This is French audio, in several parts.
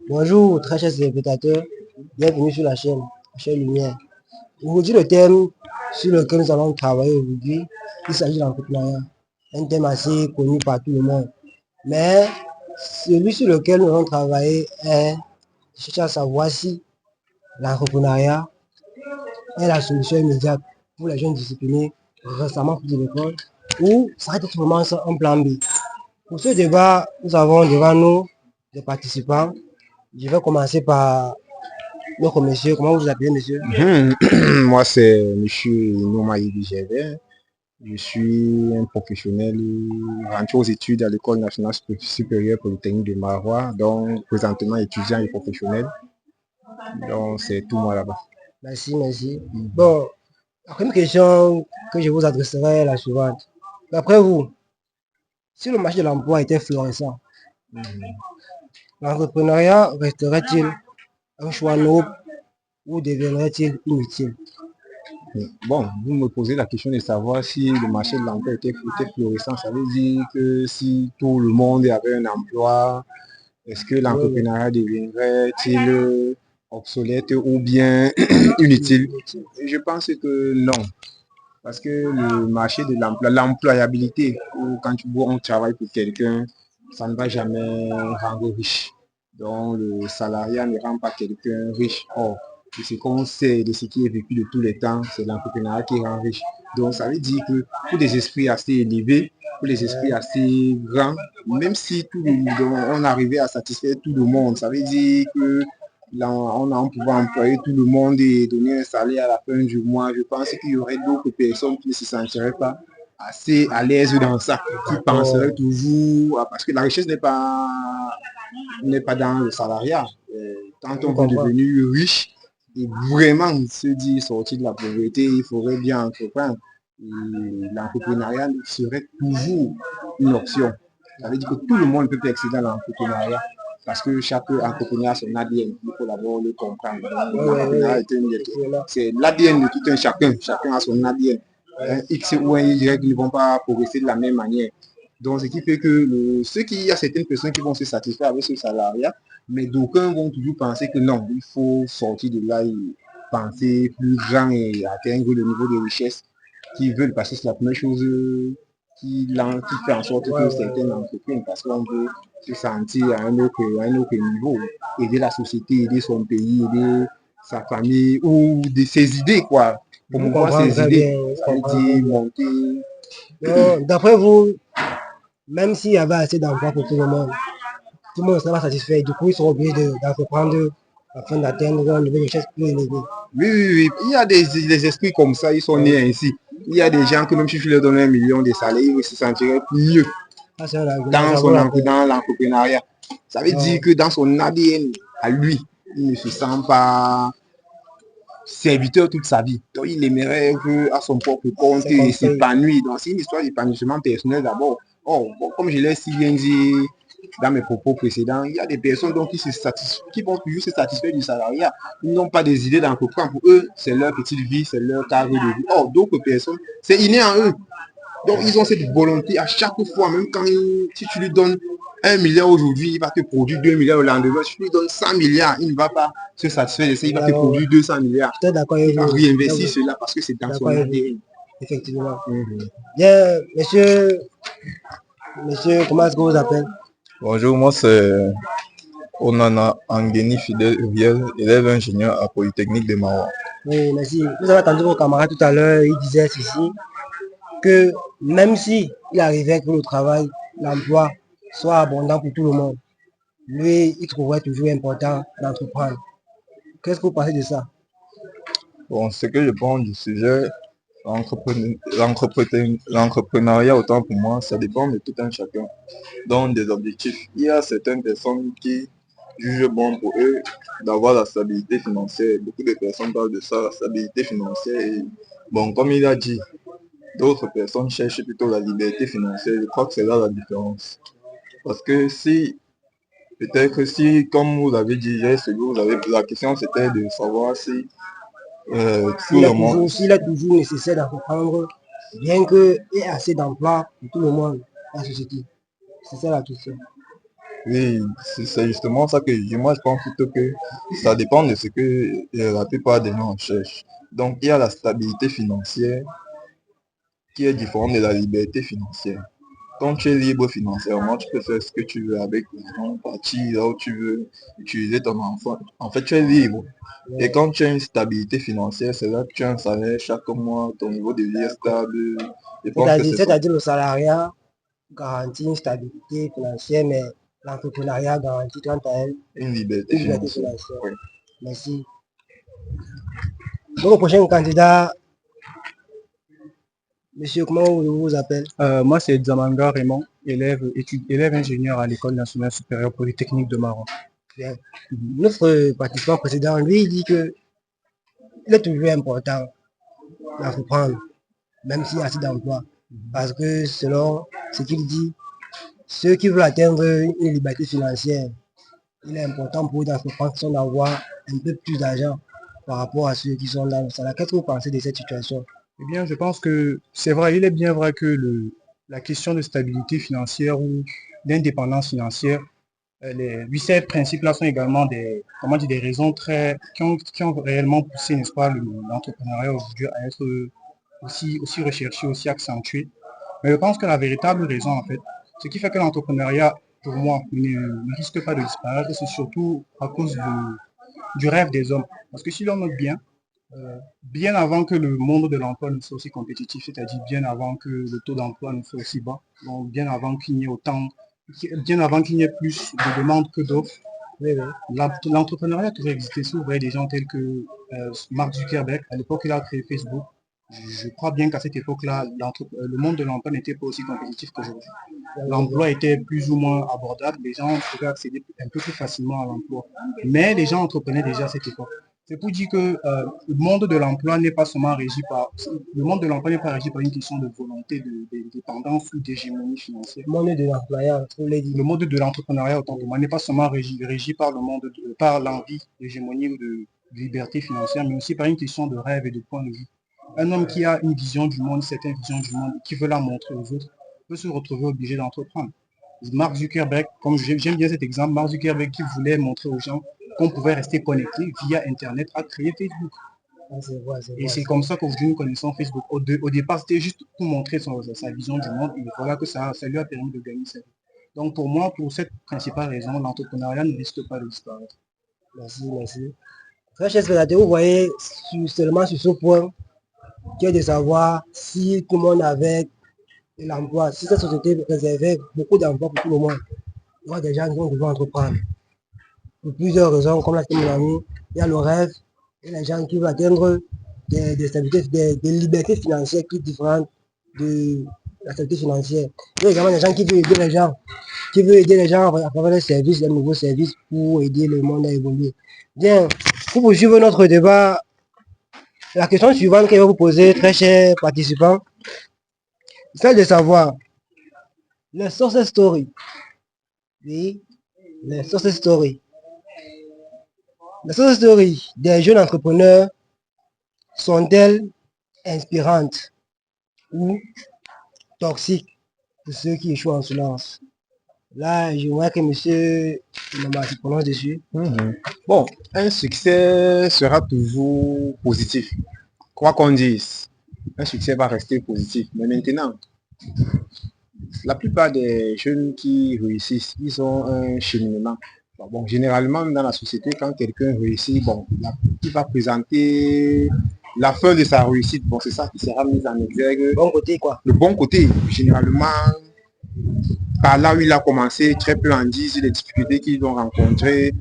Bonjour, très chers spectateurs, bienvenue sur la chaîne Lumière. Aujourd'hui, le thème sur lequel nous allons travailler aujourd'hui, il s'agit de l'entrepreneuriat, un thème assez connu par tout le monde. Mais celui sur lequel nous allons travailler est de chercher à savoir si l'entrepreneuriat est la solution immédiate pour les jeunes disciplinés récemment sortis de l'école ou ça va être vraiment un plan B. Pour ce débat, nous avons devant nous des participants. Je vais commencer par notre monsieur. Comment vous appelez, monsieur? Moi, c'est Monsieur Nomaï Gervais. Je suis un professionnel rentré aux études à l'École nationale supérieure polytechnique de Marois, donc présentement étudiant et professionnel. Donc, c'est tout moi là-bas. Merci, merci. Bon, la première question que je vous adresserai est la suivante. D'après vous, si le marché de l'emploi était florissant, l'entrepreneuriat resterait-il un choix noble ou deviendrait-il inutile? Bon, vous me posez la question de savoir si le marché de l'emploi était florissant. Ça veut dire que si tout le monde avait un emploi, est-ce que Oui, oui. l'entrepreneuriat deviendrait-il obsolète ou bien inutile? Inutile. Je pense que non. Parce que le marché de l'emploi, l'employabilité, ou quand on travaille pour quelqu'un, ça ne va jamais rendre riche. Donc le salariat ne rend pas quelqu'un riche. Or, de ce qu'on sait, de ce qui est vécu de tous les temps, c'est l'entrepreneuriat qui rend riche. Donc ça veut dire que pour des esprits assez élevés, pour les esprits Ouais. assez grands, même si on arrivait à satisfaire tout le monde, ça veut dire que là, on pouvait employer tout le monde et donner un salaire à la fin du mois. Je pense qu'il y aurait d'autres personnes qui ne se sentiraient pas assez à l'aise dans ça, qui penseraient D'accord. toujours, parce que la richesse n'est pas dans le salariat. Quand Je on veut comprends. devenir riche et vraiment se dire sortir de la pauvreté, il faudrait bien entreprendre. Et l'entrepreneuriat serait toujours une option. Ça veut dire que tout le monde peut excéder dans l'entrepreneuriat parce que chaque entrepreneur a son ADN. Il faut d'abord le comprendre. Oui, oui, oui, L'entrepreneuriat oui. Effectivement. c'est l'ADN de tout un chacun. Chacun a son ADN. Un Ouais. X ou un Y ne vont pas progresser de la même manière. Donc, ce qui fait que il y a certaines personnes qui vont se satisfaire avec ce salariat, mais d'aucuns vont toujours penser que non, il faut sortir de là et penser plus grand et atteindre le niveau de richesse qu'ils veulent, parce que c'est la première chose qui fait en sorte Ouais, que ouais, certaines ouais. entreprises, parce qu'on veut se sentir à un autre niveau, aider la société, aider son pays, aider sa famille ou de ses idées, quoi. Je vous Promouvoir comprends ses très idées. bien. Je vous Ça veut comprends très dire bien. monter. Donc, d'après vous, même s'il y avait assez d'emplois pour tout le monde ne sera pas satisfait. Du coup, ils seront obligés d'entreprendre afin d'atteindre un niveau de richesse plus élevé. Oui, oui, oui. Il y a des esprits comme ça, ils sont nés Ouais. ainsi. Il y a des gens que même si tu leur donnes 1 million de salaire, ils se sentiraient mieux Ça, c'est un argument, ça vaut la peine. dans l'entrepreneuriat. Ça veut dire Ouais. que dans son ADN, à lui, il ne se sent pas serviteur toute sa vie. Donc, il aimerait à son propre compte C'est et compris. s'épanouir. Donc, c'est une histoire d'épanouissement personnel d'abord. Oh, bon, comme je l'ai si bien dit dans mes propos précédents, il y a des personnes donc, qui vont toujours se satisfaire du salariat. Ils n'ont pas des idées d'entreprendre. Pour eux, c'est leur petite vie, c'est leur cadre de vie. Or, d'autres personnes, c'est inné en eux. Donc, ils ont cette volonté à chaque fois, même quand si tu lui donnes 1 milliard aujourd'hui, il va te produire 2 milliards au lendemain. Si tu lui donnes 100 milliards, il ne va pas se satisfaire de ça, il va te Alors, produire 200 milliards. j'étais d'accord avec Il va vous. réinvestir cela parce que c'est dans D'accord son avec vous. ADN. Effectivement. Mhm. Bien, monsieur, comment est-ce que vous appelez? Bonjour, moi c'est Onana Angeni Fidel Uriel, élève ingénieur à Polytechnique de Marois. Oui, merci. Vous avez entendu vos camarades tout à l'heure, ils disaient ceci, que même si il arrivait que le travail, l'emploi soit abondant pour tout le monde, lui, il trouverait toujours important d'entreprendre. Qu'est-ce que vous pensez de ça? Bon, ce que je pense du sujet, l'entrepreneuriat, autant pour moi, ça dépend de tout un chacun. Donc, des objectifs. Il y a certaines personnes qui jugent bon pour eux d'avoir la stabilité financière. Beaucoup de personnes parlent de ça, la stabilité financière. Et, bon, comme il a dit, d'autres personnes cherchent plutôt la liberté financière. Je crois que c'est là la différence. Parce que si peut-être que si, comme vous avez dit, la question c'était de savoir si tout le monde, S'il est toujours nécessaire d'entreprendre, bien qu'il y ait assez d'emplois pour tout le monde dans la société. C'est ça la question. Oui, c'est justement ça que je dis. Moi, je pense plutôt que ça dépend de ce que la plupart des gens cherchent. Donc, il y a la stabilité financière qui est différente de la liberté financière. Quand tu es libre financièrement, tu peux faire ce que tu veux avec l'argent, partir là où tu veux, utiliser ton enfant. En fait, tu es libre. Et quand tu as une stabilité financière, c'est là que tu as un salaire chaque mois, ton niveau de vie est stable. Je pense que c'est ça. C'est-à-dire le salariat garantit une stabilité financière, mais l'entrepreneuriat garantit quant à elle Une liberté une liberté financière. financière. Oui. Merci. Donc, le prochain candidat, monsieur, comment vous vous appelez? Moi, c'est Zamanga Raymond, élève ingénieur à l'École nationale supérieure polytechnique de Maroc. Bien. Notre participant précédent, lui, il dit que il est toujours important d'entreprendre, même s'il y a assez d'emplois. Parce que selon ce qu'il dit, ceux qui veulent atteindre une liberté financière, il est important pour eux d'entreprendre sans avoir un peu plus d'argent par rapport à ceux qui sont dans le salaire. Qu'est-ce que vous pensez de cette situation? Eh bien, je pense que c'est vrai, il est bien vrai que la question de stabilité financière ou d'indépendance financière, oui, ces principes-là sont également comment dire, des raisons qui ont réellement poussé, n'est-ce pas, l'entrepreneuriat aujourd'hui à être aussi recherché, aussi accentué. Mais je pense que la véritable raison, en fait, ce qui fait que l'entrepreneuriat, pour moi, ne risque pas de disparaître, c'est surtout à cause du rêve des hommes. Parce que si l'on note bien, bien avant que le monde de l'emploi ne soit aussi compétitif, c'est-à-dire bien avant que le taux d'emploi ne soit aussi bas, donc bien avant qu'il n'y ait plus de demandes que d'offres, Oui, oui. l'entrepreneuriat a toujours existé. Si vous voyez des gens tels que Mark Zuckerberg, à l'époque il a créé Facebook, je crois bien qu'à cette époque-là, le monde de l'emploi n'était pas aussi compétitif qu'aujourd'hui. L'emploi était plus ou moins abordable, les gens pouvaient accéder un peu plus facilement à l'emploi. Mais les gens entreprenaient déjà à cette époque. C'est pour dire que le monde de l'emploi n'est pas seulement régi par le monde de l'emploi n'est pas régi par une question de volonté, de dépendance ou d'hégémonie financière. Le monde de l'employeur, vous l'avez dit. Le mode de l'entrepreneuriat, autant pour moi, n'est pas seulement régi par par l'envie d'hégémonie ou de liberté financière, mais aussi par une question de rêve et de point de vue. Un homme qui a une vision du monde, une certaine vision du monde, qui veut la montrer aux autres, peut se retrouver obligé d'entreprendre. Mark Zuckerberg, comme j'aime bien cet exemple, Mark Zuckerberg qui voulait montrer aux gens qu'on pouvait rester connecté via Internet, a créé Facebook. Et c'est comme ça qu'aujourd'hui nous connaissons Facebook. Au départ, c'était juste pour montrer sa vision du monde, et voilà que ça lui a permis de gagner sa vie. Donc pour moi, pour cette principale raison, l'entrepreneuriat ne risque pas de disparaître. Merci, merci. Très chers spectateurs, vous voyez seulement sur ce point, qui est de savoir si tout le monde avait l'emploi, si cette société réservait beaucoup d'emplois pour tout le monde, il y aura des gens qui vont devoir entreprendre. Pour plusieurs raisons, comme l'a dit mon ami, il y a le rêve et les gens qui veulent atteindre des libertés financières qui sont différentes de la stabilité financière. Il y a également des gens qui veulent aider les gens, à travers les services, les nouveaux services pour aider le monde à évoluer. Bien, pour poursuivre notre débat, la question suivante que je vais vous poser, très chers participants, c'est de savoir les success stories. Oui, les success stories. Les success stories des jeunes entrepreneurs sont-elles inspirantes ou toxiques pour ceux qui échouent en silence? Là, je vois que monsieur se prononce dessus. Bon, un succès sera toujours positif. Quoi qu'on dise, un succès va rester positif. Mais maintenant, la plupart des jeunes qui réussissent, ils ont un cheminement. Bon, généralement, dans la société, quand quelqu'un réussit, bon, il va présenter la fin de sa réussite. Bon, c'est ça qui sera mis en exergue. Bon côté, quoi. Le bon côté, généralement, par là où il a commencé, très peu en disent les difficultés qu'ils ont rencontrées.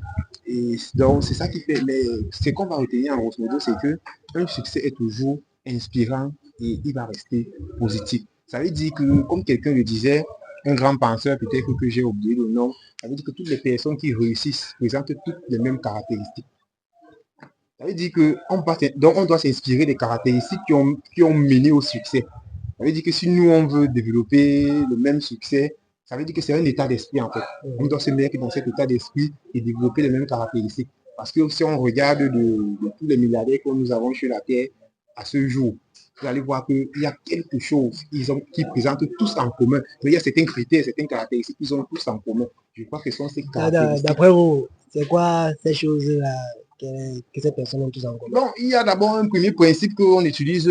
Et donc, c'est ça qui fait. Mais ce qu'on va retenir en grosso modo, c'est que un succès est toujours inspirant et il va rester positif. Ça veut dire que, comme quelqu'un le disait, un grand penseur, peut-être que j'ai oublié le nom, ça veut dire que toutes les personnes qui réussissent présentent toutes les mêmes caractéristiques. Ça veut dire on doit s'inspirer des caractéristiques qui ont mené au succès. Ça veut dire que si nous, on veut développer le même succès, ça veut dire que c'est un état d'esprit en fait. On doit se mettre dans cet état d'esprit et développer les mêmes caractéristiques. Parce que si on regarde de tous les milliardaires que nous avons sur la Terre à ce jour, vous allez voir qu'il y a quelque chose qui présentent tous en commun. Mais il y a certains critères, certaines caractéristiques qu'ils ont tous en commun. Je crois que ce sont ces caractéristiques. D'après vous, c'est quoi ces choses-là que ces personnes ont tous en commun? Bon, il y a d'abord un premier principe qu'on utilise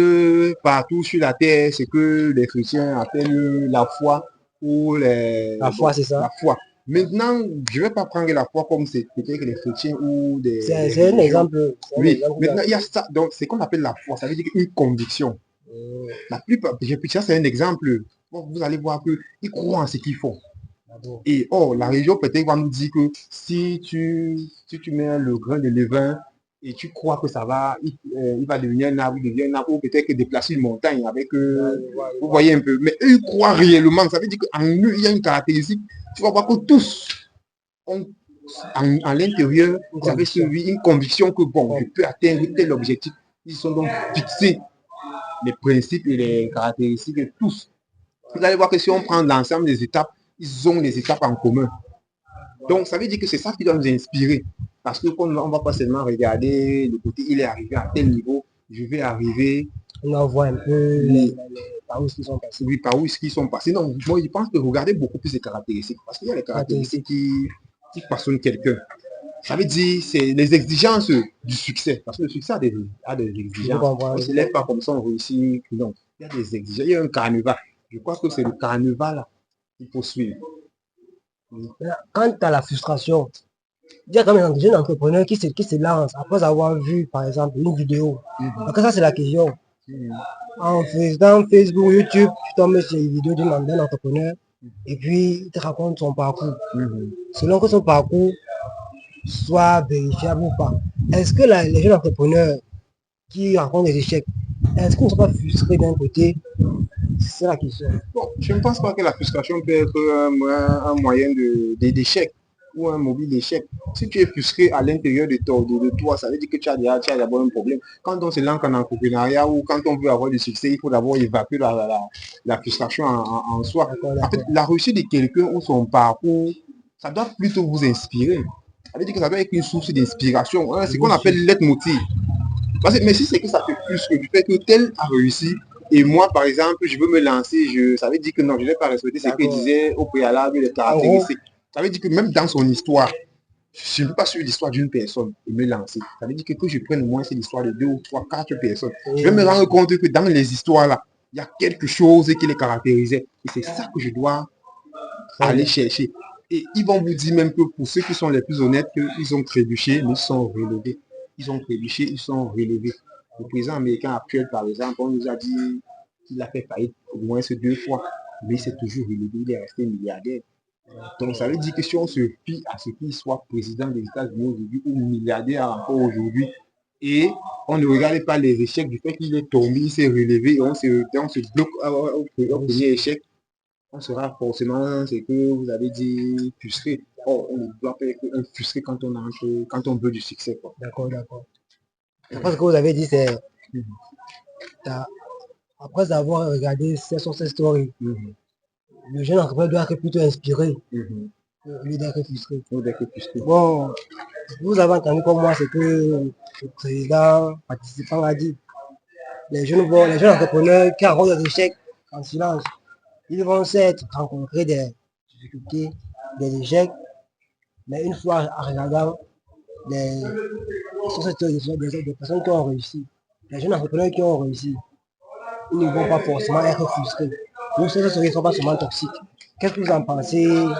partout sur la terre, c'est que les chrétiens appellent la foi ou La foi, c'est ça? la foi. Maintenant, je ne vais pas prendre la foi comme c'est peut-être les chrétiens ou des C'est un religions. exemple. Oui, maintenant, il y a ça. Donc, c'est qu'on appelle la foi. Ça veut dire une conviction. La plupart, ça c'est un exemple. Bon, vous allez voir qu'ils croient en ce qu'ils font. Et la religion peut-être va nous dire que si tu mets le grain de levain et tu crois que ça va, il va devenir un arbre, il devient un arbre, ou peut-être que déplacer une montagne avec, vous voyez un peu. Mais eux, ils croient réellement. Ça veut dire qu'en eux, il y a une caractéristique. Tu vas voir que tous ont en l'intérieur, vous avez une conviction que bon, je peux atteindre tel objectif. Ils sont donc fixés les principes et les caractéristiques de tous. Vous allez voir que si on prend l'ensemble des étapes, ils ont les étapes en commun. Donc, ça veut dire que c'est ça qui doit nous inspirer. Parce qu'on ne va pas seulement regarder le côté, il est arrivé à tel niveau, je vais arriver. On en voit un peu par où ils sont passés. Oui, par où ils sont passés. Non, moi, je pense que regardez beaucoup plus les caractéristiques. Parce qu'il y a les caractéristiques qui façonnent quelqu'un. Ça veut dire, c'est les exigences du succès. Parce que le succès a des exigences. On ne se lève pas comme ça, on réussit. Non, il y a des exigences. Il y a un carnaval. Je crois que c'est le carnaval là qu'il faut suivre. Quant à la frustration, il y a quand même des jeunes entrepreneurs qui se lancent après avoir vu, par exemple, une vidéo. Donc ça, c'est la question. En faisant Facebook, YouTube, tu tombes sur une vidéo d'un entrepreneur et puis il te raconte son parcours. Selon que son parcours soit vérifiable ou pas. Est-ce que les jeunes entrepreneurs qui rencontrent des échecs, est-ce qu'ils ne sont pas frustrés d'un côté? C'est la question. Bon, je ne pense pas que la frustration peut être un moyen d'échec ou un mobile d'échec. Si tu es frustré à l'intérieur de toi, ça veut dire que tu as d'abord un problème. Quand on se lance en entrepreneuriat ou quand on veut avoir du succès, il faut d'abord évacuer la frustration en soi. En fait, la réussite de quelqu'un ou son parcours, ça doit plutôt vous inspirer. Ça veut dire que ça doit être une source d'inspiration. Hein, c'est ce qu'on appelle leitmotiv. Mais si c'est que ça te frustre du fait que tel a réussi, et moi, par exemple, je veux me lancer, ça veut dire que non, je ne vais pas respecter ce qu'il disait au préalable, les caractéristiques. Ça veut dire que même dans son histoire, je ne peux pas suivre l'histoire d'une personne et me lancer. Ça veut dire que je prenne au moins l'histoire de 2 ou 3, 4 personnes. Je vais me rendre compte que dans les histoires-là, il y a quelque chose qui les caractérisait. Et c'est ça que je dois aller chercher. Et ils vont vous dire même que pour ceux qui sont les plus honnêtes, qu'ils ont trébuché, mais ils sont relevés. Ils ont trébuché, ils sont relevés. Le président américain actuel, par exemple, on nous a dit qu'il a fait faillite au moins 2 fois, mais il s'est toujours relevé, il est resté milliardaire. Donc ça veut dire que si on se fie à ce qu'il soit président des États-Unis aujourd'hui ou milliardaire encore aujourd'hui, et on ne regarde pas les échecs du fait qu'il est tombé, il s'est relevé et on se bloque au premier échec, on sera forcément ce que vous avez dit frustré. On ne doit pas être frustré quand on veut du succès. D'accord. Après ce que vous avez dit, c'est après avoir regardé ces stories, le jeune entrepreneur doit être plutôt inspiré au lieu d'être frustré. Bon, vous avez entendu comme moi ce que le président participant a dit. Les jeunes entrepreneurs qui rencontrent des échecs en silence, ils vont certes rencontrer des difficultés, des échecs, mais une fois en regardant des personnes qui ont réussi, les jeunes entrepreneurs qui ont réussi, ils ne vont pas forcément être frustrés. Donc, ces ne sont pas seulement toxiques. Qu'est-ce que vous en pensez de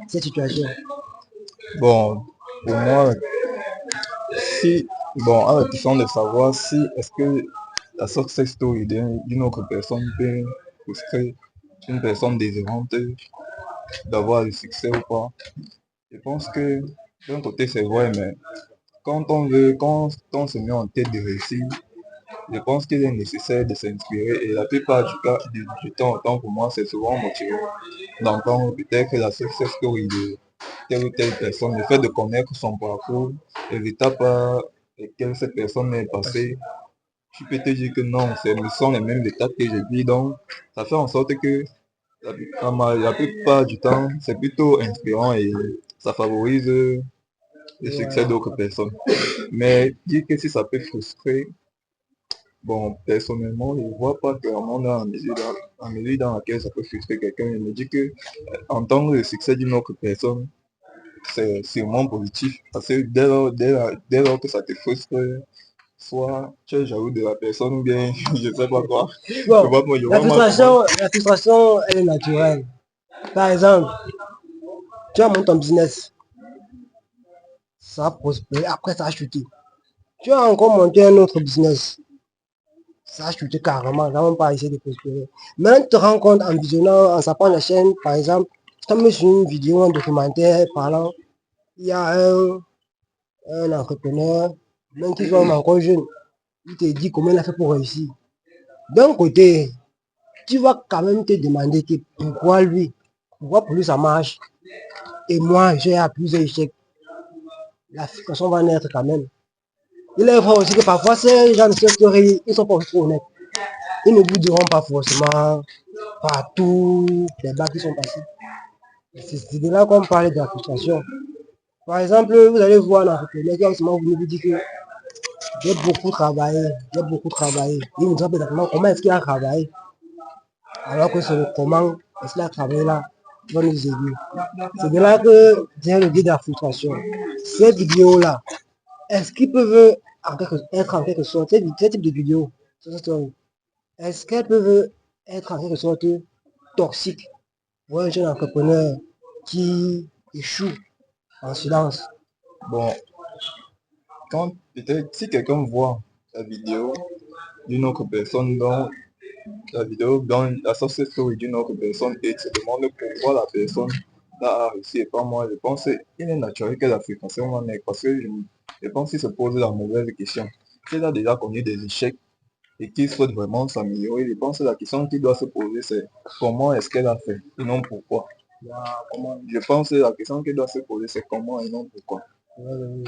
cette situation? Bon, pour moi, à la question de savoir si est-ce que la success story d'une autre personne peut frustrer une personne désirante d'avoir du succès ou pas, je pense que d'un côté c'est vrai, mais quand on se met en tête de réussir, je pense qu'il est nécessaire de s'inspirer et la plupart du temps, autant pour moi, c'est souvent motivant d'entendre peut-être que la success story de telle ou telle personne, le fait de connaître son parcours, les étapes par lesquelles cette personne est passée, tu peux te dire que non, ce sont les mêmes étapes que j'ai vues, donc ça fait en sorte que la plupart du temps, c'est plutôt inspirant et ça favorise le succès d'autres personnes. Mais dire que si ça peut frustrer, Bon, personnellement, je ne vois pas clairement dans la mesure dans laquelle ça peut frustrer quelqu'un. Je me dis que entendre le succès d'une autre personne, c'est sûrement positif. Parce que dès lors que ça te frustre, soit tu es jaloux de la personne ou bien je sais pas quoi. Bon, Je vois mal comment. la frustration, elle est naturelle. Par exemple, tu as monté ton business, ça a prospéré, après ça a chuté. Tu as encore monté un autre business, ça a chuté carrément, ça n'a même pas essayé de prospérer. Maintenant, tu te rends compte en visionnant, en sapant la chaîne, par exemple, tu tombes sur une vidéo, un documentaire parlant, il y a un entrepreneur, même qui soit encore jeune, il te dit comment il a fait pour réussir. D'un côté, tu vas quand même te demander que pourquoi lui, pourquoi pour lui ça marche, et moi j'ai à plusieurs échecs. La frustration va naître quand même. Il est vrai aussi que parfois ces gens de cette story, ils sont pas trop honnêtes. Ils ne vous diront pas forcément partout les bas qui sont passés. C'est de là qu'on parle de la frustration. Par exemple, vous allez voir un entrepreneur qui va seulement vous dire que j'ai beaucoup travaillé. Il vous dira exactement comment est-ce qu'il a travaillé. Alors que c'est le comment est-ce qu'il a travaillé là va nous aider. C'est de là que vient le guide de la frustration. Ces vidéos-là, est-ce qu'ils peuvent être en quelque sorte, ces types de vidéos, est-ce qu'elles peuvent être en quelque sorte toxiques pour un jeune entrepreneur qui échoue en silence? Bon, quand peut-être si quelqu'un voit la vidéo d'une autre personne dans la success story d'une autre personne et se demande pourquoi la personne a réussi et pas moi, je pense qu'il est naturel que la frustration en est parce que je pense qu'il se pose la mauvaise question. S'il a déjà connu des échecs et qu'il souhaite vraiment s'améliorer, je pense que la question qu'il doit se poser c'est comment est-ce qu'elle a fait et non pourquoi. Je pense que la question qu'il doit se poser c'est comment et non pourquoi.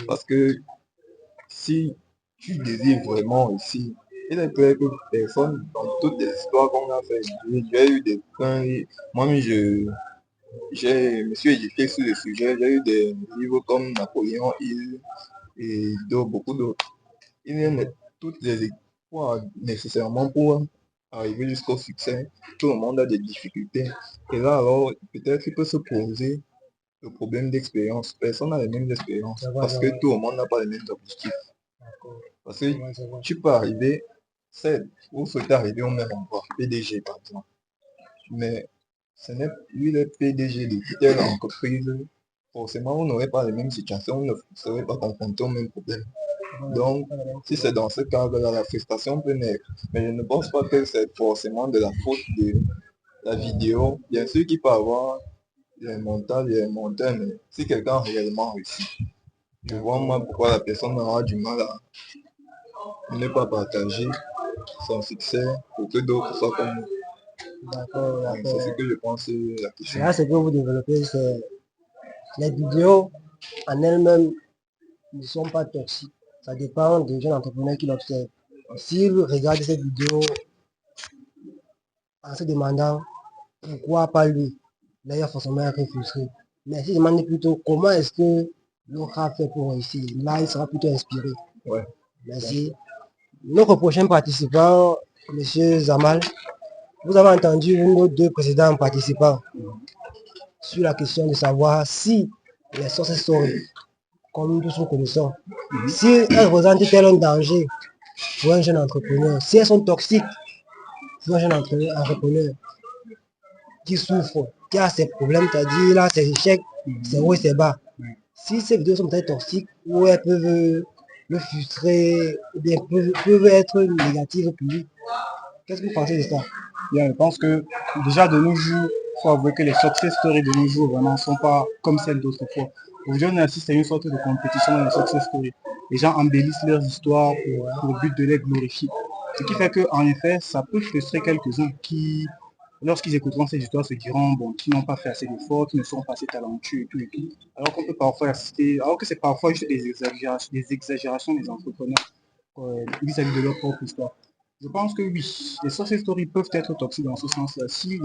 Parce que si tu désires vraiment réussir, il est clair que personne, dans toutes les histoires qu'on a fait, j'ai eu des points, moi-même je me suis éduqué sur le sujet, j'ai eu des livres comme Napoléon Hill et beaucoup d'autres. Il y a toutes les épreuves nécessairement pour arriver jusqu'au succès, tout le monde a des difficultés. Et là alors, peut-être qu'il peut se poser le problème d'expérience. Personne n'a les mêmes expériences parce que tout le monde n'a pas les mêmes objectifs. Parce que tu peux arriver, c'est vous souhaitez arriver au même endroit, PDG par exemple. Mais ce n'est lui le PDG de telle entreprise. Forcément, vous n'aurez pas les mêmes situations, vous ne serez pas confronté aux mêmes problèmes. Donc, si c'est dans ce cadre-là, la frustration peut naître. Mais je ne pense pas que c'est forcément de la faute de la vidéo. Bien sûr qu'il peut avoir les montages et les monteurs, mais si quelqu'un a réellement réussi, je vois moi pourquoi la personne aura du mal à ne pas partager son succès pour que d'autres soient comme nous. D'accord, Donc, c'est ce d'accord. que je pense la question. Là, ce que vous développez, c'est les vidéos en elles-mêmes ne sont pas toxiques. Ça dépend des jeunes entrepreneurs qui l'observent. S'ils regardent cette vidéo en se demandant pourquoi pas lui, là, il va forcément être frustré. Mais s'il demande plutôt comment est-ce que l'autre a fait pour réussir, là, il sera plutôt inspiré. Ouais. Merci. Notre prochain participant, Monsieur Zamal, vous avez entendu nos deux précédents participants sur la question de savoir si les success stories, comme nous tous nous connaissons, si elles représentent-elles un danger pour un jeune entrepreneur, si elles sont toxiques pour un jeune entrepreneur qui souffre, qui a ses problèmes, c'est-à-dire il a ses échecs, ses hauts et ses bas. Si ces vidéos sont peut-être toxiques ou elles peuvent le frustrer, ou bien peuvent être négatives pour lui, qu'est-ce que vous pensez de ça? Bien, je pense que déjà de nos jours, il faut avouer que les success stories de nos jours vraiment ne sont pas comme celles d'autrefois. Aujourd'hui, on assiste à une sorte de compétition dans les success stories. Les gens embellissent leurs histoires pour le but de les glorifier. Ce qui fait qu'en effet, ça peut frustrer quelques-uns qui, lorsqu'ils écouteront ces histoires, se diront, bon, qui n'ont pas fait assez d'efforts, qui ne sont pas assez talentueux et tout et tout. Alors qu'on peut parfois assister, alors que c'est parfois juste des exagérations des entrepreneurs vis-à-vis de leur propre histoire. Je pense que oui, les success stories peuvent être toxiques dans ce sens-là. Si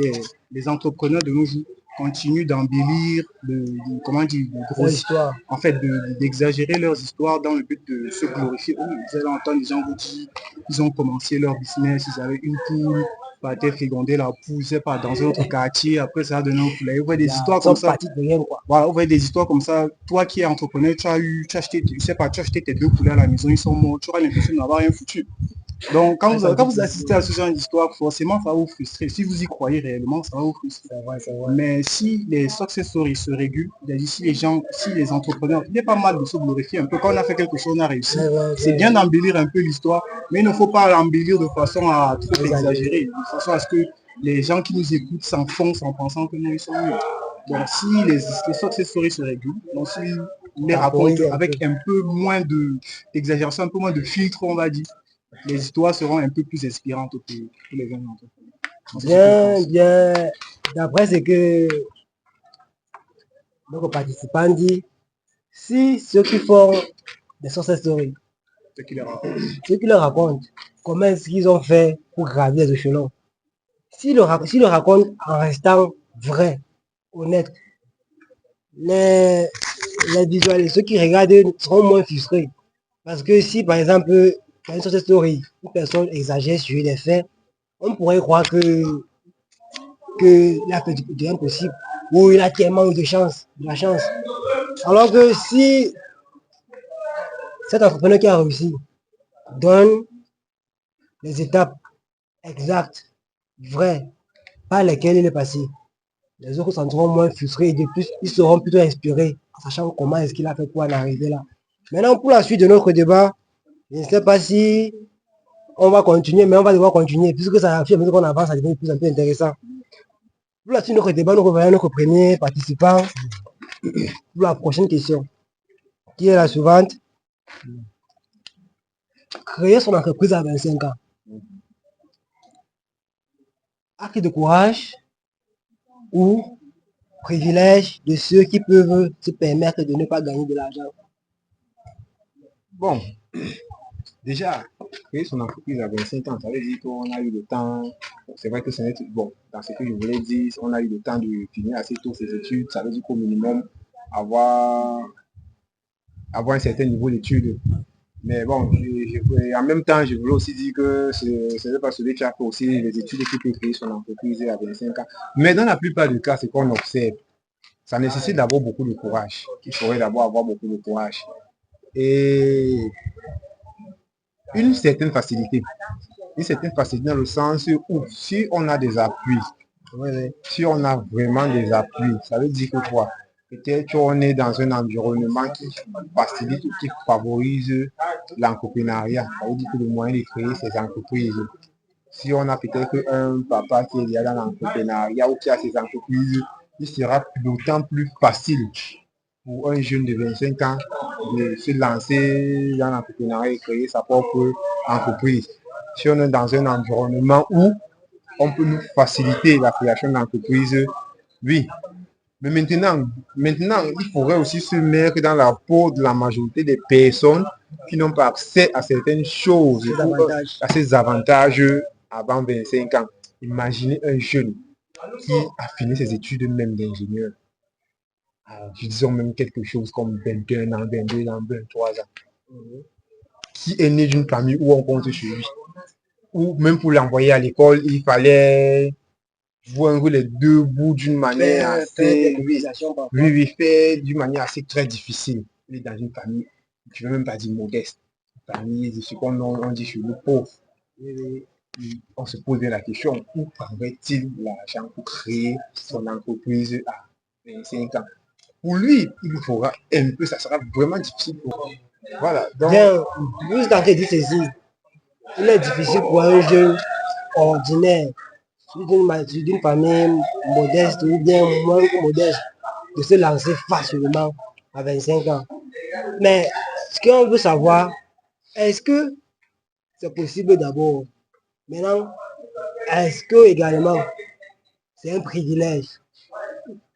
les entrepreneurs de nos jours continuent d'embellir, comment dire, L'histoire. en fait, d'exagérer leurs histoires dans le but de se glorifier. Oui, vous allez entendre des gens vous dire, ils ont commencé leur business, ils avaient une poule, partaient féconder la poule, je sais pas, dans un autre quartier, après ça a donné un poulet. Vous voyez des histoires comme ça. De rien, quoi. Voilà, vous voyez des histoires comme ça. Toi qui es entrepreneur, tu as acheté, je sais pas, tu as acheté tes 2 poulets à la maison, ils sont morts, tu auras l'impression d'avoir rien foutu. Donc, quand vous assistez à ce genre d'histoire, forcément, ça va vous frustrer. Si vous y croyez réellement, ça va vous frustrer. C'est vrai. Mais si les success stories se régulent, c'est-à-dire si les entrepreneurs, il est pas mal de se glorifier un peu. Quand on a fait quelque chose, on a réussi. C'est bien d'embellir un peu l'histoire, mais il ne faut pas l'embellir de façon à trop exagérer, de façon à ce que les gens qui nous écoutent s'enfoncent en pensant que nous, ils sont mieux. Donc, si les success stories se régulent, donc si les racontent avec un peu moins d'exagération, un peu moins de filtre, on va dire, les histoires seront un peu plus inspirantes pour les jeunes entrepreneurs. Bien. D'après ce que nos participants disent, si ceux qui font des success stories, Ceux qui leur racontent comment est-ce qu'ils ont fait pour gravir les échelons, s'ils le racontent en restant vrai, honnête, les visuels, ceux qui regardent seront moins frustrés. Parce que si, par exemple, dans une success story, une personne exagère sur les faits, on pourrait croire qu'il a fait du impossible, ou il a tellement eu de la chance. Alors que si cet entrepreneur qui a réussi donne les étapes exactes, vraies, par lesquelles il est passé, les autres s'en seront moins frustrés et de plus, ils seront plutôt inspirés, en sachant comment est-ce qu'il a fait pour en arriver là. Maintenant, pour la suite de notre débat, je ne sais pas si on va continuer, mais on va devoir continuer, puisque ça affirme qu'on avance, ça devient de plus en plus intéressant. Pour la suite de notre débat, nous revoyons notre premier participant pour la prochaine question, qui est la suivante. Créer son entreprise à 25 ans. Acte de courage ou privilège de ceux qui peuvent se permettre de ne pas gagner de l'argent. Bon, déjà, créer son entreprise à 25 ans, ça veut dire qu'on a eu le temps, c'est vrai que ce n'est bon, dans ce que je voulais dire, on a eu le temps de finir assez tôt ses études, ça veut dire qu'au minimum, avoir un certain niveau d'études. Mais bon, en même temps, je voulais aussi dire que ce n'est pas celui qui a fait aussi les études qui peut créer son entreprise à 25 ans. Mais dans la plupart des cas, c'est qu'on observe. Ça nécessite d'abord beaucoup de courage. Il faudrait d'abord avoir beaucoup de courage. Et une certaine facilité. Une certaine facilité dans le sens où si on a des appuis, si on a vraiment des appuis, ça veut dire que quoi? Peut-être qu'on est dans un environnement qui facilite ou qui favorise l'entrepreneuriat. Ça veut dire que le moyen de créer ces entreprises. Si on a peut-être un papa qui est déjà dans l'entrepreneuriat ou qui a ses entreprises, il sera d'autant plus facile pour un jeune de 25 ans de se lancer dans l'entrepreneuriat et créer sa propre entreprise. Si on est dans un environnement où on peut nous faciliter la création d'entreprise, oui. Mais maintenant, il faudrait aussi se mettre dans la peau de la majorité des personnes qui n'ont pas accès à certaines choses, à ces avantages avant 25 ans. Imaginez un jeune qui a fini ses études même d'ingénieur. Disons même quelque chose comme 21 ans, 22 ans, 23 ans. Qui est né d'une famille où on compte sur lui. Ou même pour l'envoyer à l'école, il fallait joindre les deux bouts d'une manière assez, faire d'une manière assez très difficile. Il est dans une famille, je ne veux même pas dire modeste, une famille, ce qu'on dit sur le pauvre. On se pose la question, où prendrait-il l'argent pour créer son entreprise à 25 ans? Pour lui, il faudra un peu, ça sera vraiment difficile pour lui. Voilà. Donc, bien, juste en dit ceci, il est difficile pour un jeune ordinaire d'une famille modeste ou bien moins modeste de se lancer facilement à 25 ans. Mais ce qu'on veut savoir, est-ce que c'est possible d'abord? Maintenant, est-ce que également c'est un privilège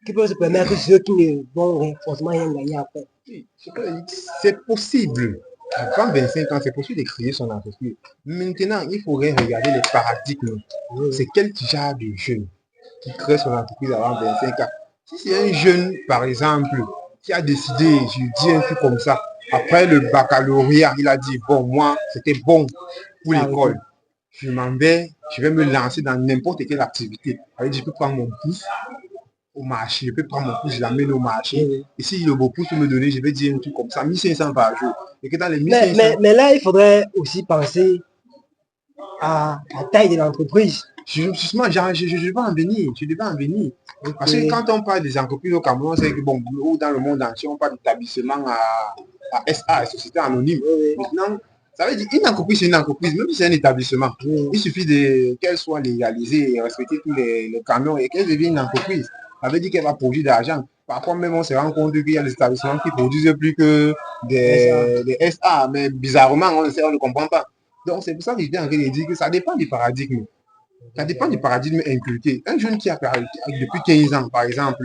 qui peut se permettre ceux qui ne vont forcément rien gagner après? c'est possible. Avant 25 ans, c'est possible de créer son entreprise. Maintenant, il faudrait regarder les paradigmes. C'est quel genre de jeune qui crée son entreprise avant 25 ans? Si c'est un jeune, par exemple, qui a décidé, je dis un truc comme ça, après le baccalauréat, il a dit, bon, moi, c'était bon pour l'école. Je m'en vais, je vais me lancer dans n'importe quelle activité. Alors, je peux prendre mon pouce au marché, je peux prendre mon pouce, je l'amène au marché. Et si le beau pouce peut me donner, je vais dire un truc comme ça, 1500 par jour. Et que dans les 1500... Mais là, il faudrait aussi penser à la taille de l'entreprise. Justement, je devais en venir, je devais en venir. Okay. Parce que quand on parle des entreprises au Cameroun, c'est que bon, dans le monde entier, on parle d'établissement à SA, société anonyme. Maintenant, ça veut dire une entreprise, c'est une entreprise, même si c'est un établissement. Il suffit qu'elle soit légalisée et respecter tous les canons et qu'elle devienne une entreprise. Ça veut dire qu'elle va produire de l'argent. Parfois même, on se rend compte qu'il y a des établissements qui produisent plus que des SA, mais bizarrement, on ne comprend pas. Donc, c'est pour ça que je dis en train de dire que ça dépend du paradigme. Ça dépend du paradigme inculqué. Un jeune qui a depuis 15 ans, par exemple,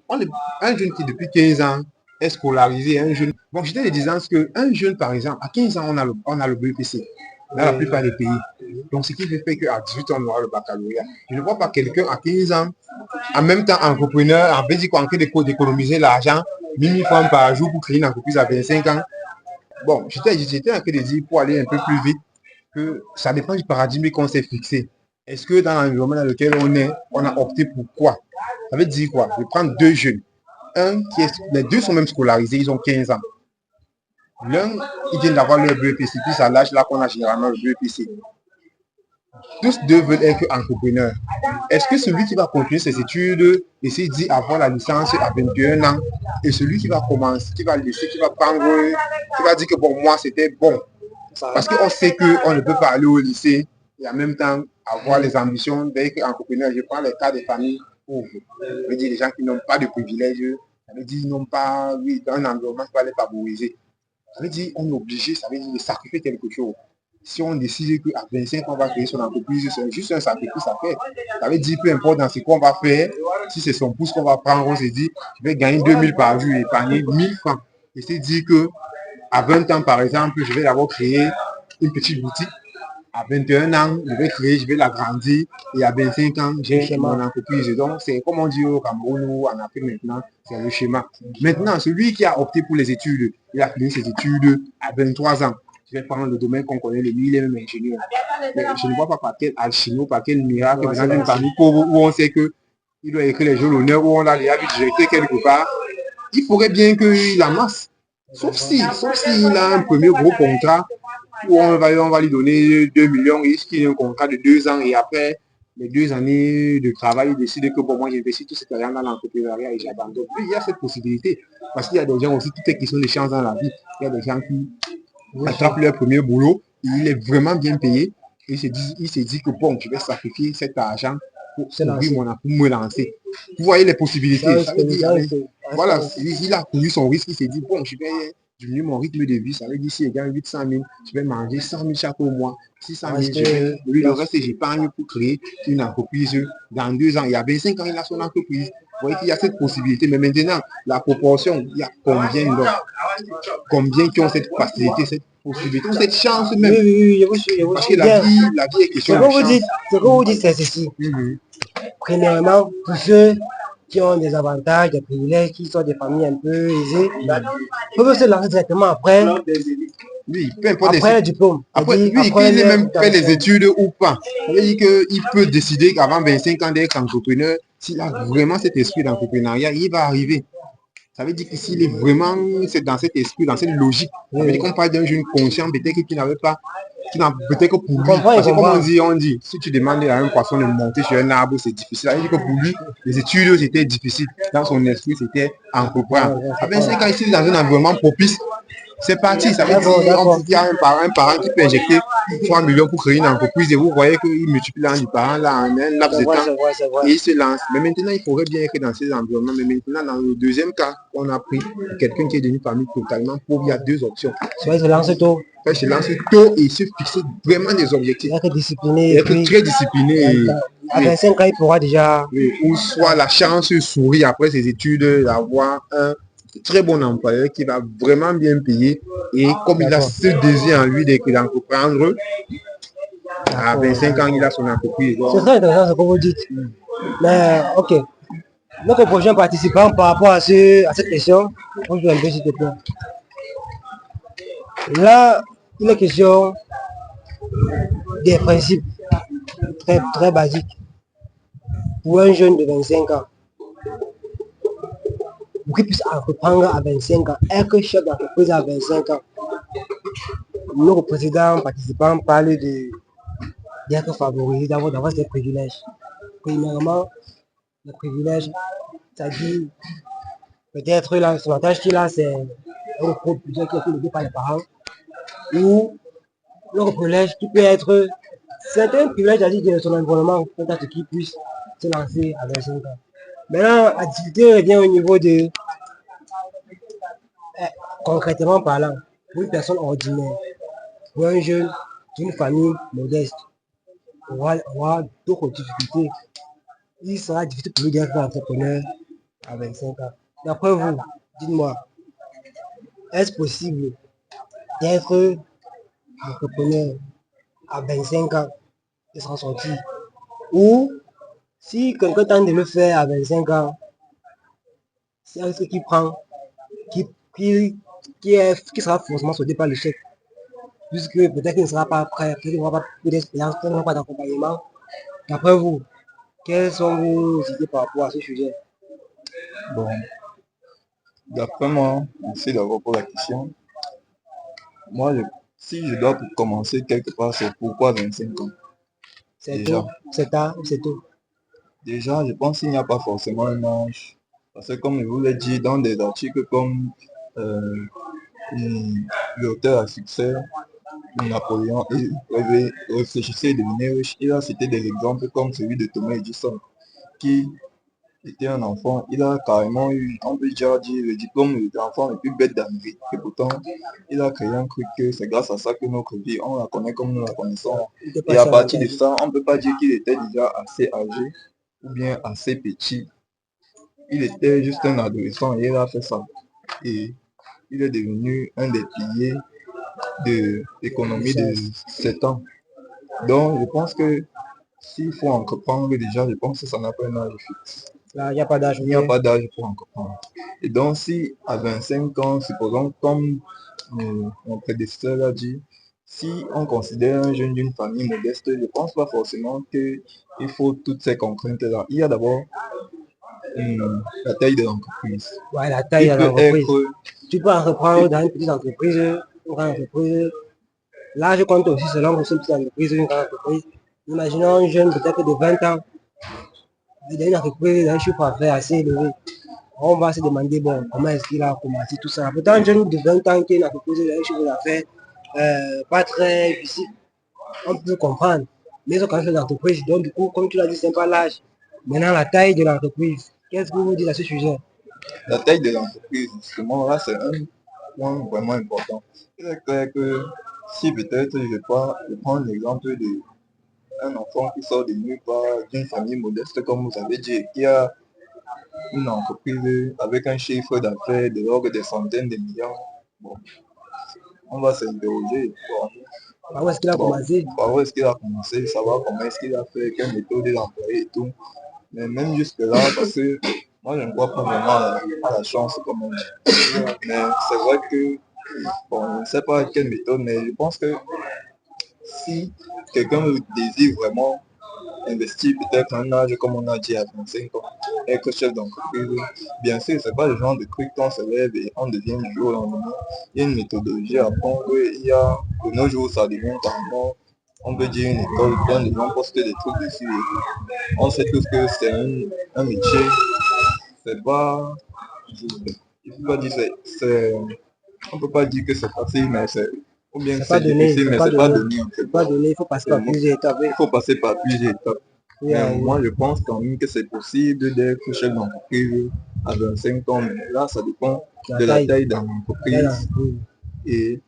un jeune qui depuis 15 ans est scolarisé, un jeune... Bon, j'étais disant qu'un jeune, par exemple, à 15 ans, on a le BEPC dans la plupart des pays. Donc, ce qui fait qu'à 18 ans, on aura le baccalauréat. Je ne vois pas quelqu'un à 15 ans, en même temps entrepreneur, en train d'économiser l'argent, 1000 francs par jour pour créer une entreprise à 25 ans. Bon, j'étais en train de dire, pour aller un peu plus vite, que ça dépend du paradigme qu'on s'est fixé. Est-ce que dans l'environnement dans lequel on est, on a opté pour quoi? Ça veut dire quoi? Je vais prendre deux jeunes. Les deux sont même scolarisés, ils ont 15 ans. L'un, ils viennent d'avoir leur BEPC, puis à l'âge là qu'on a généralement le BEPC. Tous deux veulent être entrepreneurs. Est-ce que celui qui va continuer ses études et s'il dit avoir la licence à 21 ans, et celui qui va commencer, qui va laisser, qui va prendre, qui va dire que bon, moi c'était bon. Parce qu'on sait qu'on ne peut pas aller au lycée et en même temps avoir les ambitions d'être entrepreneur. Je prends les cas des familles pauvres. Ça veut dire les gens qui n'ont pas de privilèges. Ça veut dire qu'ils n'ont pas, oui, un environnement qui va les favoriser. Ça veut dire qu'on est obligé, ça veut dire de sacrifier quelque chose. Si on décide qu'à 25 ans, on va créer son entreprise, c'est juste un sacrifice à faire. Ça veut dire, peu importe dans ce qu'on va faire, si c'est son pouce qu'on va prendre, on se dit, je vais gagner 2000 par jour et épargner 1000 francs. Et c'est dire que à 20 ans, par exemple, je vais d'abord créer une petite boutique. À 21 ans, je vais l'agrandir. Et à 25 ans, j'ai mon entreprise. Donc, c'est comme on dit au Cameroun ou en Afrique maintenant, c'est le schéma. Maintenant, celui qui a opté pour les études, il a fini ses études à 23 ans. Je vais prendre le domaine qu'on connaît, lui, il est même ingénieur. Mais je ne vois pas par quel alchimie, par quel miracle, dans une famille pauvre où on sait qu'il doit écrire les jours l'honneur, où on l'a déjà vu directer quelque part. Il faudrait bien qu'il amasse. Sauf s'il a un premier gros contrat où on va lui donner 2 millions et qu'il a un contrat de 2 ans et après les 2 années de travail, il décide que bon, moi j'investis tout cet argent dans l'entrepreneuriat et j'abandonne. Puis il y a cette possibilité parce qu'il y a des gens aussi, toutes les questions de chance dans la vie. Il y a des gens qui attrapent leur premier boulot, et il est vraiment bien payé et il se dit que bon, je vais sacrifier cet argent pour me lancer. Vous voyez les possibilités. Ça veut dire, voilà, il a connu son risque, il s'est dit, bon, je vais diminuer mon rythme de vie, ça veut dire si je gagne 800 000, je vais manger 100 000 chaque mois, 600 000, le reste, j'épargne pour créer une entreprise dans 2 ans. Il y a 25 ans, il a son entreprise. Vous voyez qu'il y a cette possibilité, mais maintenant, la proportion, il y a combien qui ont cette facilité, cette possibilité, cette chance même. Oui, parce que la vie est question de chance. Ce que vous dites, c'est ceci. Premièrement, pour ceux qui ont des avantages, des privilèges, qui sont des familles un peu aisées, peuvent se lancer directement après. Oui, peu importe après le diplôme. Qu'il ait même fait les études ou pas. Ça veut dire qu'il peut décider qu'avant 25 ans d'être entrepreneur, s'il a vraiment cet esprit d'entrepreneuriat, il va arriver. Ça veut dire que s'il est vraiment dans cet esprit, dans cette logique, ça veut dire qu'on parle d'un jeune conscient, peut-être qui n'avait pas, peut-être que pour lui, parce que comme on dit, si tu demandes à un poisson de monter sur un arbre, c'est difficile. Ça veut dire que pour lui, les études, c'était difficile. Dans son esprit, c'était entreprendre. À 25 ans, ici, dans un environnement propice, c'est parti. Ça veut dire qu'il y a un parent qui peut injecter 3 millions pour créer une entreprise et vous voyez qu'il multiplie du parent là en un laps de temps et il se lance. Mais maintenant, il faudrait bien être dans ces environnements. Mais maintenant, dans le deuxième cas, on a pris quelqu'un qui est devenu famille totalement pauvre. Il y a 2 options. Soit il se lance tôt. Il se lance tôt et il se fixe vraiment des objectifs. Il être discipliné. Il être très discipliné. À 25 ans, il pourra déjà... Ou soit la chance sourit après ses études d'avoir un très bon employeur qui va vraiment bien payer. Et comme il a D'accord. ce désir en lui d'entreprendre, à 25 ans, il a son entreprise. C'est très intéressant ce que vous dites. Mais ok. Notre prochain participant par rapport à cette question, on joue un peu s'il te plaît. Là, il est question des principes très, très basiques pour un jeune de 25 ans. Pour qu'il puisse entreprendre à 25 ans, être chef d'entreprise à 25 ans. Nos précédents participants parlent d'être favorisé, d'avoir des privilèges. Premièrement, le privilège, c'est-à-dire peut-être l'avantage qu'il a, c'est un groupe qui est élevé par les parents, ou le privilège qui peut être, c'est un privilège à dire de son environnement, peut-être qu'il puisse se lancer à 25 ans. Maintenant, la difficulté revient au niveau de, concrètement parlant, pour une personne ordinaire, pour un jeune d'une famille modeste, on va avoir d'autres difficultés. Il sera difficile pour lui d'être entrepreneur à 25 ans. D'après vous, dites-moi, est-ce possible d'être entrepreneur à 25 ans et s'en sortir? Ou si quelqu'un tente de le faire à 25 ans, c'est un risque qu'il prend, qui, qui sera forcément sauté par l'échec, puisque peut-être qu'il ne sera pas prêt, peut-être qu'il n'aura pas plus d'expérience, peut-être qu'il n'aura pas d'accompagnement. D'après vous, quelles sont vos idées par rapport à ce sujet? Bon, d'après moi, merci d'avoir pour la question. Moi, si je dois commencer quelque part, c'est pourquoi 25 ans. C'est Déjà. tout, c'est tard, c'est tout. Déjà, je pense qu'il n'y a pas forcément un âge. Parce que comme je vous l'ai dit, dans des articles comme euh, l'auteur à succès, Napoléon, il réfléchissait et devenait riche, il a cité des exemples comme celui de Thomas Edison, qui était un enfant, il a carrément eu, on peut déjà dire, le diplôme de l'enfant le plus bête d'Amérique. Et pourtant, il a créé un truc que c'est grâce à ça que notre vie, on la connaît comme nous la connaissons. Et à partir de ça, on ne peut pas dire qu'il était déjà assez âgé ou bien assez petit. Il était juste un adolescent et il a fait ça. Et il est devenu un des piliers de l'économie de 7 ans. Donc, je pense que s'il faut entreprendre déjà, je pense que ça n'a pas un âge fixe. Là, il n'y a pas d'âge. Il n'y a pas d'âge pour entreprendre. Et donc, si à 25 ans, supposons comme mon prédécesseur l'a dit, si on considère un jeune d'une famille modeste, je ne pense pas forcément qu'il faut toutes ces contraintes-là. Il y a d'abord la taille de l'entreprise. Ouais, la taille de l'entreprise. Tu peux entreprendre dans une petite entreprise, une grande entreprise. Là, je compte aussi selon que c'est une petite entreprise, une grande entreprise. Imaginons un jeune peut-être de 20 ans, il a une entreprise, il a un chiffre d'affaires assez élevé. On va se demander, bon, comment est-ce qu'il a commencé tout ça. Pourtant, un jeune de 20 ans qui a une entreprise, il a un chiffre d'affaires pas très difficile, on peut comprendre. Mais ils ont quand même fait l'entreprise. Donc, du coup, comme tu l'as dit, c'est pas l'âge. Maintenant, la taille de l'entreprise. Qu'est-ce que vous dites à ce sujet? La taille de l'entreprise, justement, là, c'est un point vraiment important. Il est clair que si peut-être je prends l'exemple d'un enfant qui sort de nulle part, d'une famille modeste, comme vous avez dit, qui a une entreprise avec un chiffre d'affaires de l'ordre des centaines de millions, bon, on va s'interroger. Par où est-ce qu'il a commencé? Par où est-ce qu'il a commencé, savoir comment est-ce qu'il a fait, quelle méthode il a employé et tout. Mais même jusque-là, parce que moi, je ne crois pas vraiment à la chance, comme on dit. Mais c'est vrai que, bon, je ne sais pas quelle méthode, mais je pense que si quelqu'un désire vraiment investir peut-être un âge, comme on a dit, à 25 ans, être chef d'entreprise, bien sûr, c'est pas le genre de truc qu'on se lève et on devient du jour au lendemain. Il y a une méthodologie à prendre, il y a, de nos jours, ça devient carrément, on peut dire une école, plein de gens postent des trucs dessus. On sait tous que c'est un métier, c'est pas, il faut pas dire, on peut pas dire que c'est facile, mais c'est, ou bien que c'est difficile, mais c'est pas donné. C'est pas donné, il faut passer par plusieurs étapes. Il faut passer par plusieurs étapes. Mais moi, je pense quand même que c'est possible d'être chef d'entreprise à 25 ans, mais là, ça dépend de la taille de l'entreprise et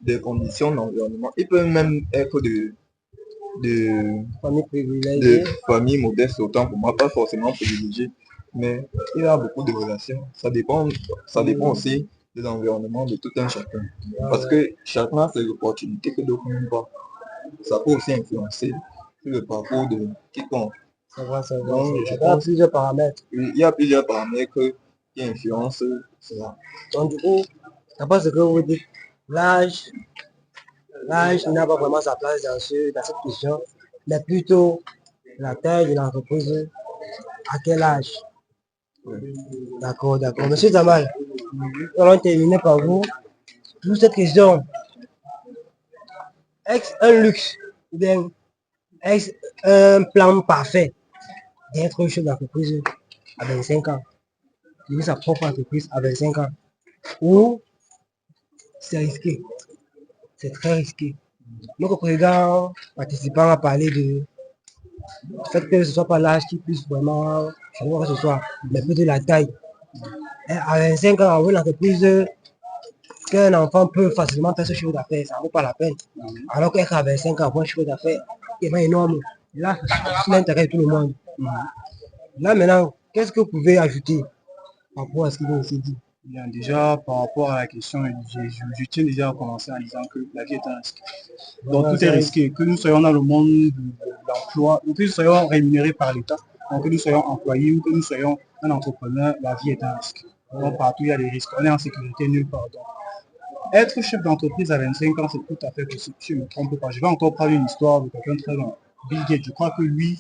des conditions d'environnement. Il peut même être de famille modeste, autant pour moi, pas forcément privilégié. mais il y a beaucoup de relations. Ça dépend aussi des environnements de tout un chacun. Parce que chacun a ses opportunités que d'autres n'ont pas. Ça peut aussi influencer sur le parcours de quiconque. C'est vrai. Donc, je Il y a pense plusieurs paramètres. qu'il y a plusieurs paramètres qui influencent cela. Donc, du coup, d'après ce que vous dites, l'âge, l'âge n'a pas vraiment sa place dans cette question, mais plutôt la taille de l'entreprise, à quel âge. D'accord. Monsieur Zamal, nous allons terminer par vous. Pour cette question, est-ce un luxe ou bien est-ce un plan parfait d'être chef d'entreprise à 25 ans, de sa propre entreprise à 25 ans, ou c'est risqué, c'est très risqué. Notre président participant a parlé du fait que ce ne soit pas l'âge qui puisse vraiment changer quoi que ce soit, mais plutôt la taille. Et à 25 ans, avoir une entreprise qu'un enfant peut facilement faire ce chiffre d'affaires, ça ne vaut pas la peine. Alors qu'à 25 ans, avoir un chiffre d'affaires énorme, là, c'est l'intérêt de tout le monde. Là, maintenant, qu'est-ce que vous pouvez ajouter par rapport à ce qui vient ici dit? Bien, déjà, par rapport à la question, je tiens déjà à commencer en disant que la vie est un risque. Donc, tout est risqué. Que nous soyons dans le monde de l'emploi, ou que nous soyons rémunérés par l'État, ou que nous soyons employés, ou que nous soyons un entrepreneur, la vie est un risque. Donc, partout, il y a des risques. On est en sécurité nulle part. Donc, être chef d'entreprise à 25 ans, c'est tout à fait possible. Si je ne me trompe pas, je vais encore parler une histoire de quelqu'un de très long. Bill Gates, je crois que lui,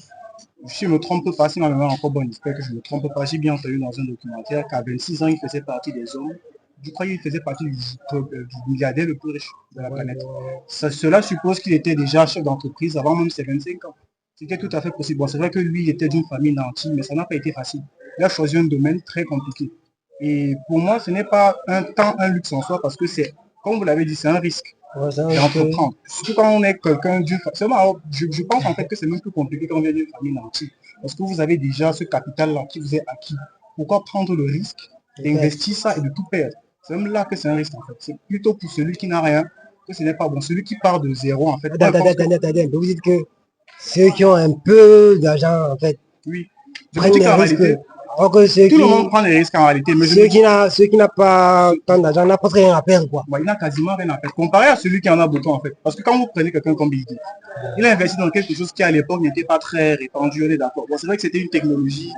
si je ne me trompe pas, si ma mémoire est encore bonne, j'espère que je ne me trompe pas, j'ai bien entendu dans un documentaire qu'à 26 ans, il faisait partie des hommes, je crois qu'il faisait partie du milliardaire le plus riche de la planète. Cela suppose qu'il était déjà chef d'entreprise avant même ses 25 ans. C'était tout à fait possible. Bon, c'est vrai que lui, il était d'une famille nantie, mais ça n'a pas été facile. Il a choisi un domaine très compliqué. Et pour moi, ce n'est pas un luxe en soi, parce que c'est, comme vous l'avez dit, c'est un risque d'entreprendre. Surtout quand on est quelqu'un d'une famille. Je pense en fait que c'est même plus compliqué quand on vient d'une famille nantie. Parce que vous avez déjà ce capital-là qui vous est acquis. Pourquoi prendre le risque d'investir ça et de tout perdre? C'est même là que c'est un risque en fait. C'est plutôt pour celui qui n'a rien que ce n'est pas bon. Celui qui part de zéro en fait. Attendez. Vous dites que ceux qui ont un peu d'argent en fait. Oui. Je me dis qu'en réalité, alors que tout le monde prend des risques en réalité. Mais ceux qui n'ont pas tant d'argent n'ont pas très rien à perdre quoi. Il n'a quasiment rien à perdre. Comparé à celui qui en a beaucoup en fait. Parce que quand vous prenez quelqu'un comme Bill Gates, il a investi dans quelque chose qui à l'époque n'était pas très répandu, on est d'accord. Bon, c'est vrai que c'était une technologie,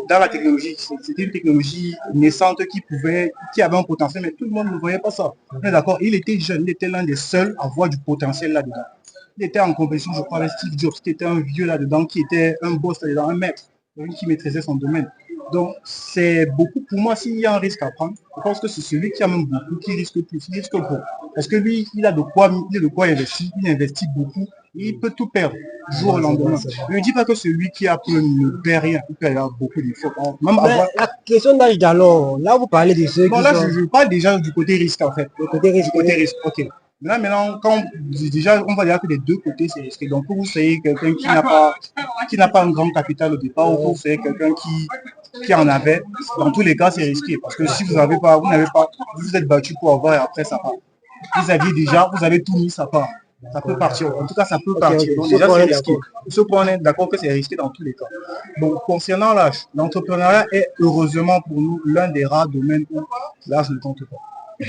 dans la technologie, c'était une technologie naissante qui avait un potentiel, mais tout le monde ne voyait pas ça. On est d'accord. Il était jeune, il était l'un des seuls à voir du potentiel là-dedans. Il était en compétition, je crois, avec Steve Jobs, qui était un vieux là-dedans, qui était un boss là-dedans, un maître, qui maîtrisait son domaine. Donc, c'est beaucoup, pour moi, s'il y a un risque à prendre, je pense que c'est celui qui a même beaucoup, qui risque plus, qui risque beaucoup. Parce que lui, il a de quoi investir, il investit beaucoup, et il peut tout perdre du jour au lendemain. Je ne dis pas que celui qui a peu ne perd rien, il peut avoir beaucoup d'efforts. La question d'âge d'alors, là vous parlez de ceux qui là, je parle déjà du côté risque en fait. Le côté risque, ok. Maintenant, quand déjà, on va dire que des deux côtés, c'est risqué. Donc, pour vous soyez quelqu'un qui n'a pas un grand capital au départ, ou pour vous soyez quelqu'un qui en avait, dans tous les cas, c'est risqué. Parce que si vous n'avez pas, vous vous êtes battu pour avoir et après ça part. Vous avez tout mis, ça part. Ça peut partir. En tout cas, ça peut partir. Donc, déjà, c'est risqué. Ce point, on est d'accord que c'est risqué dans tous les cas. Donc, concernant l'âge, l'entrepreneuriat est heureusement pour nous l'un des rares domaines où l'âge ne compte pas.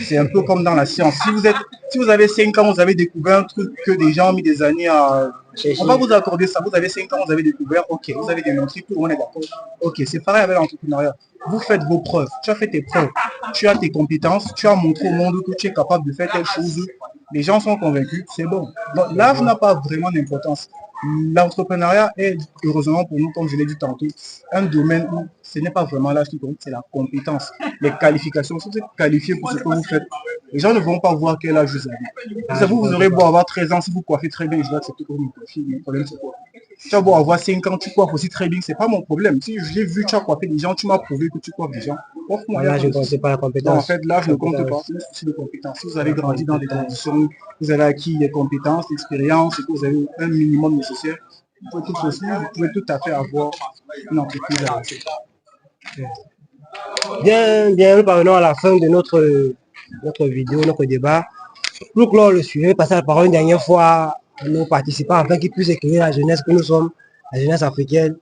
C'est un peu comme dans la science. Si vous avez 5 ans, vous avez découvert un truc que des gens ont mis des années à... On va vous accorder ça. Vous avez 5 ans, vous avez découvert, ok, vous avez démontré, tout le monde est d'accord. Ok, c'est pareil avec l'entrepreneuriat. Vous faites vos preuves. Tu as fait tes preuves. Tu as tes compétences. Tu as montré au monde que tu es capable de faire telle chose. Les gens sont convaincus, c'est bon. Donc l'âge n'a pas vraiment d'importance. L'entrepreneuriat est, heureusement pour nous, comme je l'ai dit tantôt, un domaine où ce n'est pas vraiment l'âge qui compte, c'est la compétence, les qualifications. Si vous êtes qualifié pour ce que vous faites, les gens ne vont pas voir quel âge vous avez. Vous aurez beau avoir 13 ans, si vous coiffez très bien, je vais accepter que vous me coiffez, le problème c'est quoi? Tu as beau avoir 5 ans, tu coiffes aussi très bien, c'est pas mon problème. Si je l'ai vu, tu as coiffé des gens, tu m'as prouvé que tu coiffes des gens. Là, je ne compte pas la compétence. Non, en fait, l'âge ne compte pas, c'est un souci de compétence. Si vous avez grandi dans des conditions, vous avez acquis des compétences, l'expérience, et que vous avez un minimum nécessaire, vous pouvez tout à fait avoir une entreprise avancée. Bien, nous parvenons à la fin de notre vidéo, notre débat. Pour clore le sujet, passer la parole une dernière fois à nos participants afin qu'ils puissent éclairer la jeunesse que nous sommes, la jeunesse africaine,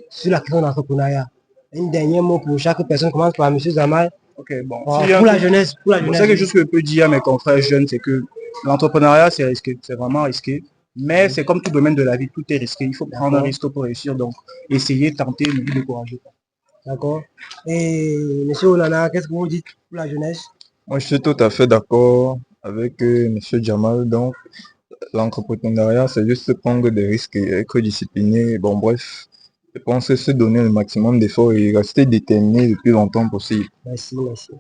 sur la question de l'entrepreneuriat. Un dernier mot pour chaque personne. Commence par M. Zamal. Ok, bon. Pour S'il y a un la truc- jeunesse. Pour la bon, jeunesse. c'est quelque chose que je peux dire à mes confrères jeunes, c'est que l'entrepreneuriat, c'est risqué. C'est vraiment risqué. Mais c'est comme tout domaine de la vie, tout est risqué. Il faut prendre un D'accord. risque pour réussir. Donc, essayer, tenter, ne vous décourager pas. D'accord. Et M. Olana, qu'est-ce que vous dites pour la jeunesse? Moi, je suis tout à fait d'accord avec Monsieur Jamal. Donc, l'entrepreneuriat, c'est juste prendre des risques et être discipliné. Bon, bref, je pense que se donner le maximum d'efforts et rester déterminé le plus longtemps possible. Merci, merci.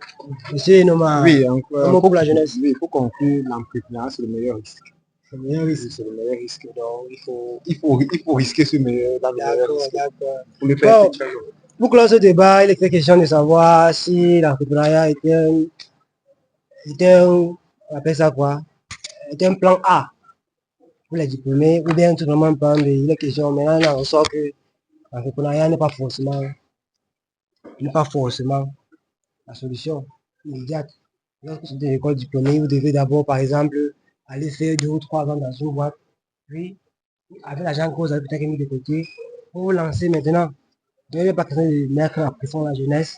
Monsieur Noma, Oui, un mot pour la jeunesse. oui, pour conclure, l'entrepreneuriat, c'est le meilleur risque. C'est le meilleur risque. C'est le meilleur risque. Donc, il faut risquer ce meilleur, dans le meilleur D'accord, risque. d'accord. Pour le faire, Bon, c'est très long. pour clore ce débat, il était question de savoir si l'entrepreneuriat on appelle ça quoi? Était un plan A pour les diplômés ou bien tout simplement un plan B. Il est question, maintenant, là, on sort que l'entrepreneuriat n'est pas forcément la solution immédiate. Lorsque vous êtes une école diplômée, vous devez d'abord, par exemple, aller faire 2 ou 3 ans dans une boîte, puis, avec l'argent que vous avez peut-être mis de côté, pour vous lancer maintenant. Ne devez pas question de mettre la pression à la jeunesse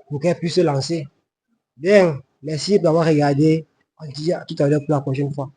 pour qu'elle puisse se lancer. Bien, merci d'avoir regardé. On se dit à tout à l'heure pour la prochaine fois.